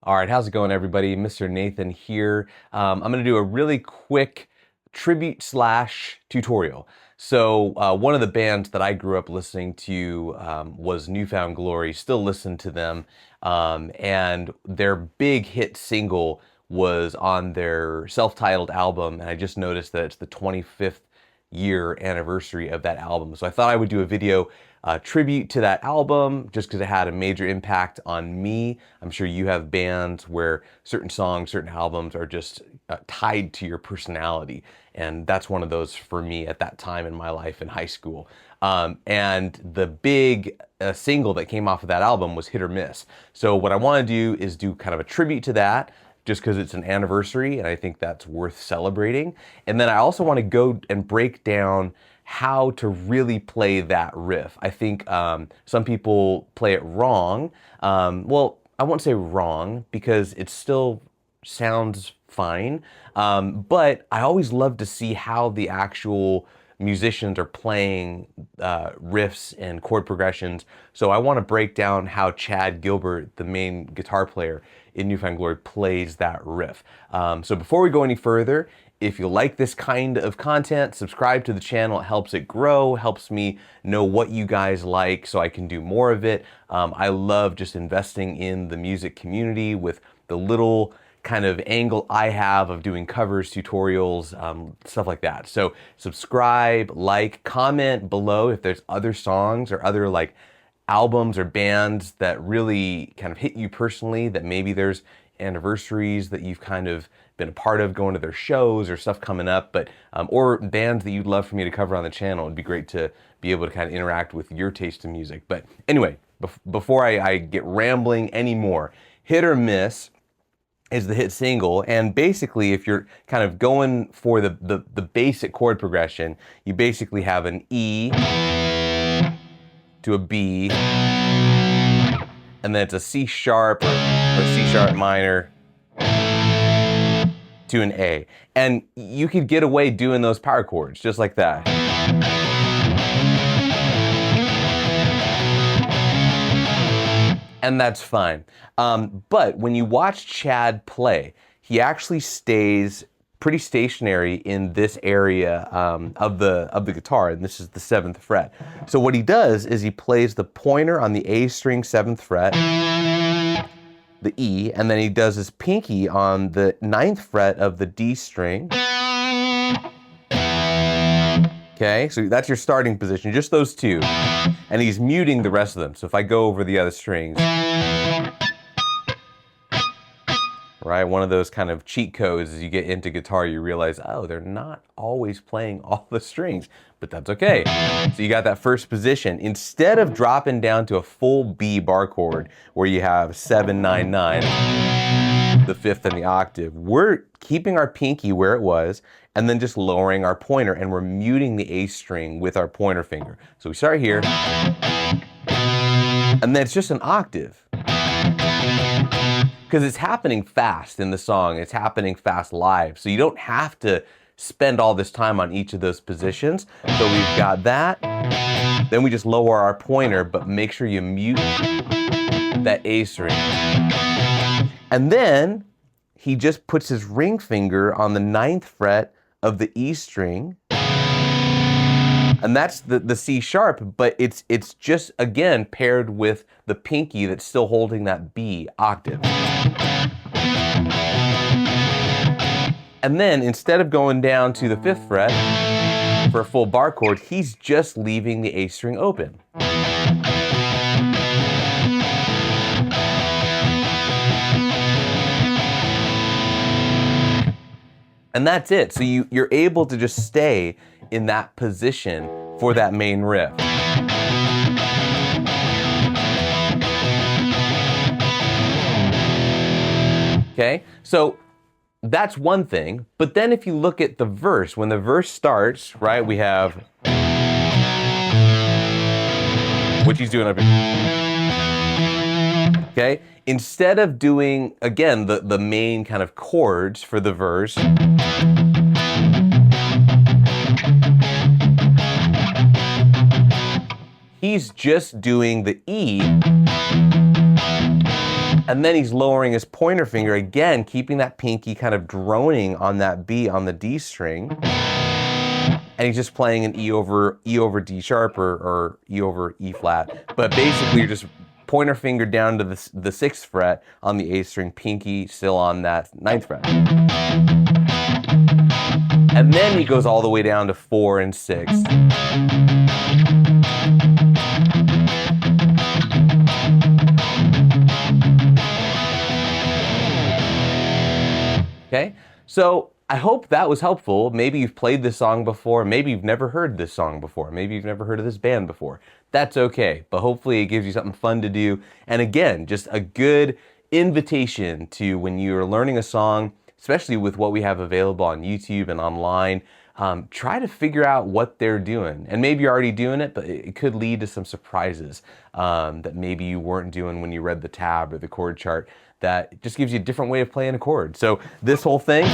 All right, how's it going, everybody? Mr. Nathan here. I'm going to do a really quick tribute slash tutorial. So one of the bands that I grew up listening to was New Found Glory. Still listen to them, and their big hit single was on their self-titled album, and I just noticed that it's the 25th year anniversary of that album. So I thought I would do a video tribute to that album just because it had a major impact on me. I'm sure you have bands where certain songs, certain albums are just tied to your personality. And that's one of those for me at that time in my life in high school. And the big single that came off of that album was Hit or Miss. So what I want to do is do kind of a tribute to that, just because it's an anniversary and I think that's worth celebrating. And then I also want to go and break down how to really play that riff. I think some people play it wrong. Well, I won't say wrong because it still sounds fine, but I always love to see how the actual musicians are playing riffs and chord progressions. So I want to break down how Chad Gilbert, the main guitar player in New Found Glory, plays that riff. So before we go any further, if you like this kind of content, subscribe to the channel. It helps it grow, helps me know what you guys like so I can do more of it. I love just investing in the music community with the little kind of angle I have of doing covers, tutorials, stuff like that. So subscribe, like, comment below if there's other songs or other like albums or bands that really kind of hit you personally, that maybe there's anniversaries that you've kind of been a part of, going to their shows or stuff coming up, but or bands that you'd love for me to cover on the channel. It'd be great to be able to kind of interact with your taste in music. But anyway, before I get rambling anymore, Hit or Miss is the hit single, and basically if you're kind of going for the basic chord progression, you basically have an E to a B, and then it's a C sharp or C sharp minor to an A. And you could get away doing those power chords just like that. And that's fine. But when you watch Chad play, he actually stays pretty stationary in this area of the guitar, and this is the 7th fret. So what he does is he plays the pointer on the A string 7th fret, the E, and then he does his pinky on the 9th fret of the D string. Okay, so that's your starting position, just those two. And he's muting the rest of them. So if I go over the other strings, right, one of those kind of cheat codes as you get into guitar, you realize, oh, they're not always playing all the strings, but that's okay. So you got that first position. Instead of dropping down to a full B bar chord where you have 7, 9, 9, the 5th and the octave, we're keeping our pinky where it was and then just lowering our pointer, and we're muting the A string with our pointer finger. So we start here, and then it's just an octave. Because it's happening fast in the song, it's happening fast live, so you don't have to spend all this time on each of those positions. So we've got that, then we just lower our pointer, but make sure you mute that A string. And then he just puts his ring finger on the 9th fret of the E string, and that's the C sharp, but it's just, again, paired with the pinky that's still holding that B octave. And then instead of going down to the 5th fret for a full bar chord, he's just leaving the A string open. And that's it. So you're able to just stay in that position for that main riff. Okay, so that's one thing. But then if you look at the verse, when the verse starts, right, we have, which he's doing up here. Okay, instead of doing, again, the main kind of chords for the verse, he's just doing the E And then he's lowering his pointer finger, again, keeping that pinky kind of droning on that B on the D string. And he's just playing an E over D sharp or E over E flat. But basically you're just pointer finger down to the 6th fret on the A string, pinky still on that 9th fret. And then he goes all the way down to 4 and 6. Okay, so I hope that was helpful. Maybe you've played this song before, maybe you've never heard this song before, maybe you've never heard of this band before. That's okay, but hopefully it gives you something fun to do. And again, just a good invitation to, when you're learning a song, especially with what we have available on YouTube and online, try to figure out what they're doing. And maybe you're already doing it, but it could lead to some surprises that maybe you weren't doing when you read the tab or the chord chart. That just gives you a different way of playing a chord. So this whole thing,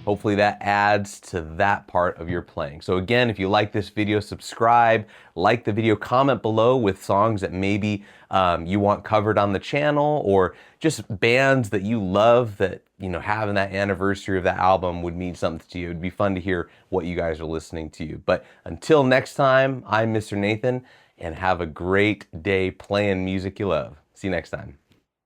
hopefully that adds to that part of your playing. So again, if you like this video, subscribe, like the video, comment below with songs that maybe you want covered on the channel, or just bands that you love that, you know, having that anniversary of that album would mean something to you. It'd be fun to hear what you guys are listening to. But until next time, I'm Mr. Nathan, and have a great day playing music you love. See you next time.